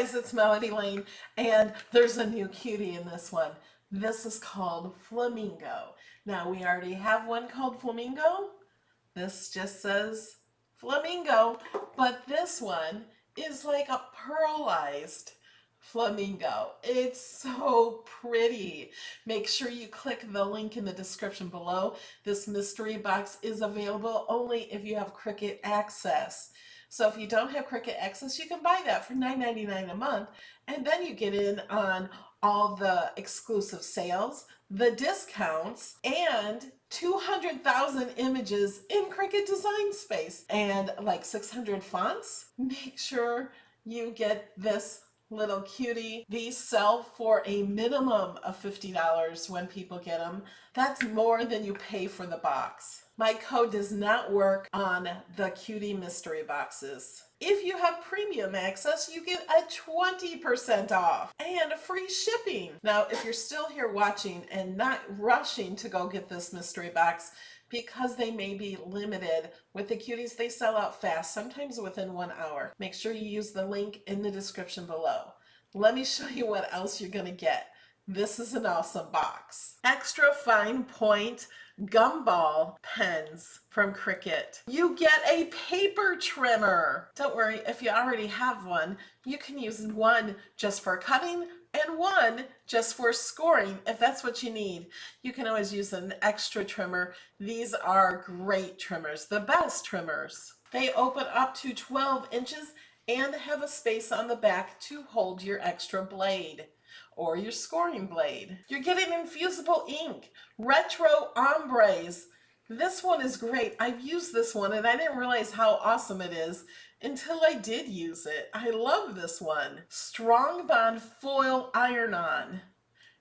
guys, it's Melody Lane, and there's a new cutie in this one. This is called Flamingo. Now, we already have one called Flamingo. This just says Flamingo, but this one is like a pearlized flamingo. It's so pretty. Make sure you click the link in the description below. This mystery box is available only if you have Cricut access. So if you don't have Cricut access, you can buy that for $9.99 a month, and then you get in on all the exclusive sales, the discounts, and 200,000 images in Cricut Design Space, and like 600 fonts. Make sure you get this little cutie. These sell for a minimum of $50 when people get them. That's more than you pay for the box. My code does not work on the cutie mystery boxes. If you have premium access, you get a 20% off and free shipping. Now, if you're still here watching and not rushing to go get this mystery box, because they may be limited, with the cuties, they sell out fast, sometimes within 1 hour. Make sure you use the link in the description below. Let me show you what else you're gonna get. This is an awesome box. Extra fine point gumball pens from Cricut. You get a paper trimmer. Don't worry, if you already have one, you can use one just for cutting and one just for scoring if that's what you need. You can always use an extra trimmer. These are great trimmers, the best trimmers. They open up to 12 inches and have a space on the back to hold your extra blade or your scoring blade. You're getting infusible ink, retro ombres. This one is great. I've used this one and I didn't realize how awesome it is until I did use it. I love this one. Strong Bond foil iron-on.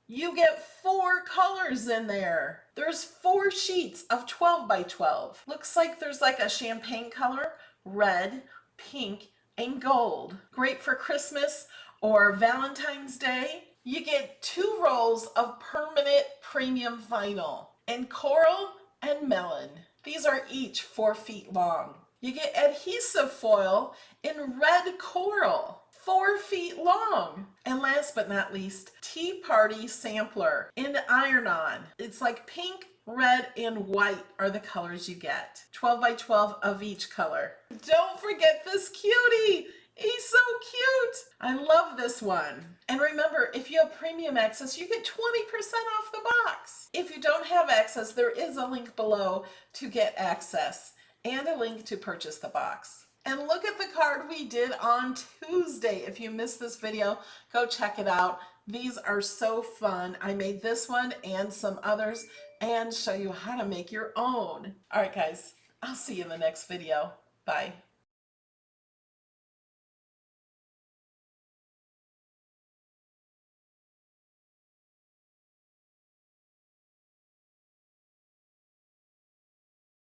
You get 4 colors in there. There's 4 sheets of 12 by 12. Looks like there's like a champagne color, red, pink, and gold. Great for Christmas or Valentine's Day. You get 2 rolls of permanent premium vinyl in coral and melon. These are each 4 feet long. You get adhesive foil in red coral, 4 feet long. And last but not least, Tea Party sampler in iron-on. It's like pink, red, and white are the colors you get. 12 by 12 of each color. Don't forget this cutie. He's so cute. I love this one. And remember, if you have premium access, you get 20% off the box. If you don't have access, there is a link below to get access and a link to purchase the box. And look at the card we did on Tuesday. If you missed this video, go check it out. These are so fun. I made this one and some others and show you how to make your own. All right, guys, I'll see you in the next video. Bye.